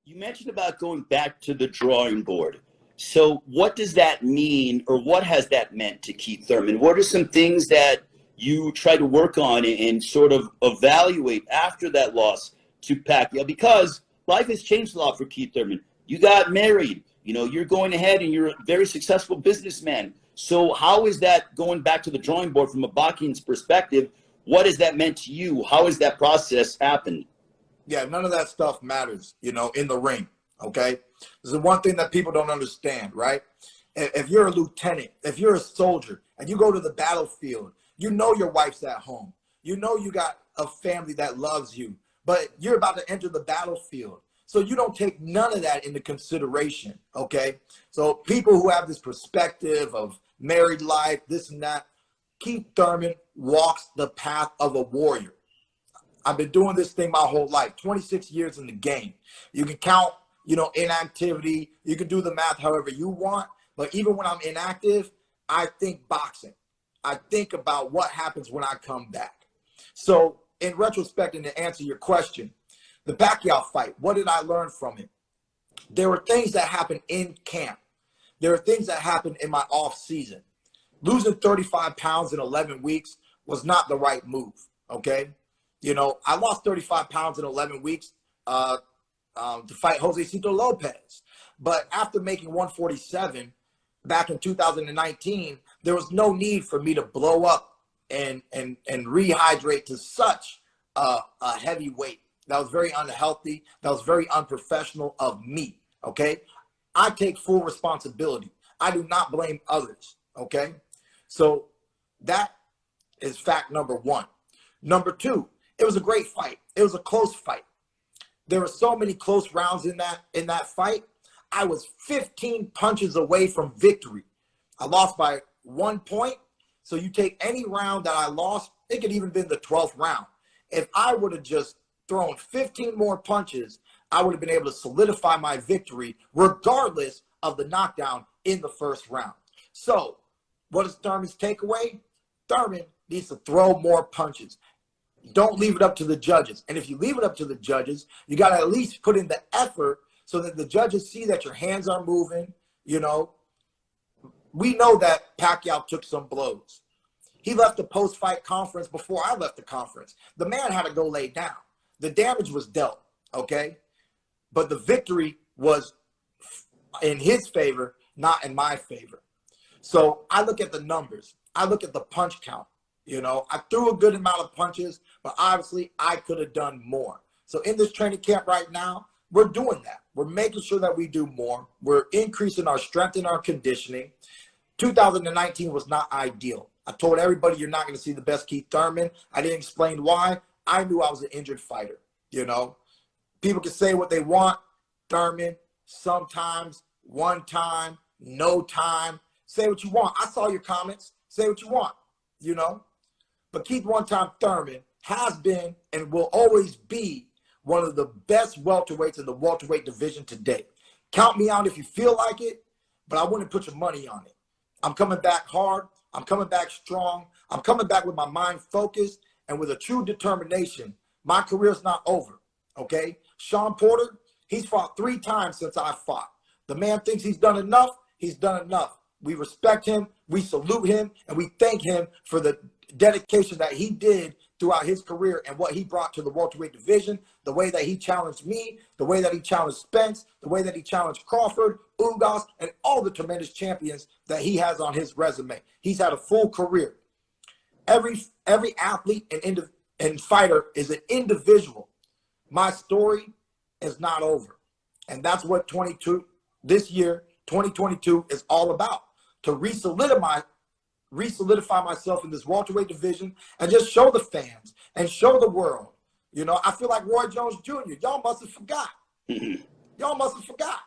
You mentioned about going back to the drawing board. So what does that mean, or what has that meant to Keith Thurman? What are some things that you try to work on and sort of evaluate after that loss to Pacquiao? Because life has changed a lot for Keith Thurman. You got married. You know, you're going ahead and you're a very successful businessman. So how is that going back to the drawing board from a boxing's perspective? What has that meant to you? How has that process happened? Yeah, none of that stuff matters, you know, in the ring, okay? This is one thing that people don't understand, right? If you're a lieutenant, if you're a soldier, and you go to the battlefield, you know your wife's at home. You know you got a family that loves you, but you're about to enter the battlefield. So you don't take none of that into consideration, okay? So people who have this perspective of married life, this and that, Keith Thurman walks the path of a warrior. I've been doing this thing my whole life, 26 years in the game. You can count, you know, inactivity. You can do the math however you want. But even when I'm inactive, I think boxing. I think about what happens when I come back. So in retrospect, and to answer your question, the Pacquiao fight, what did I learn from it? There were things that happened in camp. There are things that happened in my off season. Losing 35 pounds in 11 weeks was not the right move, okay? You know, I lost 35 pounds in 11 weeks to fight Jose Cito Lopez. But after making 147 back in 2019, there was no need for me to blow up and rehydrate to such a heavy weight. That was very unhealthy. That was very unprofessional of me, okay? I take full responsibility. I do not blame others, okay? So that is fact number one. Number two, it was a great fight. It was a close fight. There were so many close rounds in that fight. I was 15 punches away from victory. I lost by 1 point. So you take any round that I lost, it could even been the 12th round. If I would have just thrown 15 more punches, I would have been able to solidify my victory regardless of the knockdown in the first round. So what is Thurman's takeaway? Thurman needs to throw more punches. Don't leave it up to the judges. And if you leave it up to the judges, you got to at least put in the effort so that the judges see that your hands are moving. You know, we know that Pacquiao took some blows. He left the post-fight conference before I left the conference. The man had to go lay down. The damage was dealt, okay? But the victory was in his favor, not in my favor. So I look at the numbers. I look at the punch count. You know, I threw a good amount of punches, but obviously I could have done more. So in this training camp right now, we're doing that. We're making sure that we do more. We're increasing our strength and our conditioning. 2019 was not ideal. I told everybody you're not going to see the best Keith Thurman. I didn't explain why. I knew I was an injured fighter, you know. People can say what they want. Thurman, sometimes, one time, no time. Say what you want. I saw your comments. Say what you want, you know. But Keith one-time Thurman has been and will always be one of the best welterweights in the welterweight division today. Count me out if you feel like it, but I wouldn't put your money on it. I'm coming back hard. I'm coming back strong. I'm coming back with my mind focused and with a true determination. My career's not over, okay? Sean Porter, he's fought 3 times since I fought. The man thinks he's done enough. He's done enough. We respect him. We salute him. And we thank him for the dedication that he did throughout his career and what he brought to the welterweight division, the way that he challenged me, the way that he challenged Spence, the way that he challenged Crawford, Ugas, and all the tremendous champions that he has on his resume. He's had a full career. Every athlete and fighter is an individual. My story is not over. And that's what this year, 2022, is all about. To re-solidify myself in this welterweight division and just show the fans and show the world. You know, I feel like Roy Jones Jr. Y'all must have forgot. Y'all must have forgot.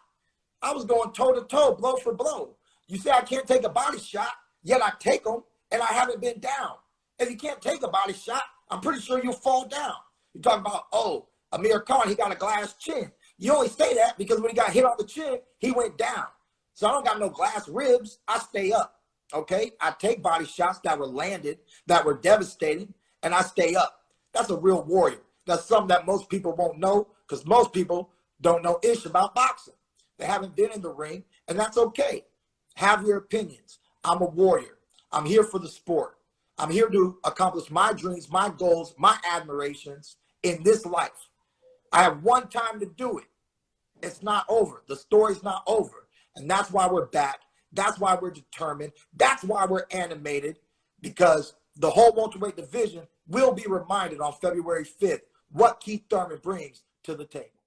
I was going toe-to-toe, blow for blow. You say I can't take a body shot, yet I take them, and I haven't been down. If you can't take a body shot, I'm pretty sure you'll fall down. You're talking about, oh, Amir Khan, he got a glass chin. You only say that because when he got hit on the chin, he went down. So I don't got no glass ribs. I stay up, okay? I take body shots that were landed, that were devastating, and I stay up. That's a real warrior. That's something that most people won't know because most people don't know ish about boxing. They haven't been in the ring, and that's okay. Have your opinions. I'm a warrior. I'm here for the sport. I'm here to accomplish my dreams, my goals, my admirations in this life. I have one time to do it. It's not over. The story's not over. And that's why we're back. That's why we're determined. That's why we're animated, because the whole welterweight division will be reminded on February 5th what Keith Thurman brings to the table.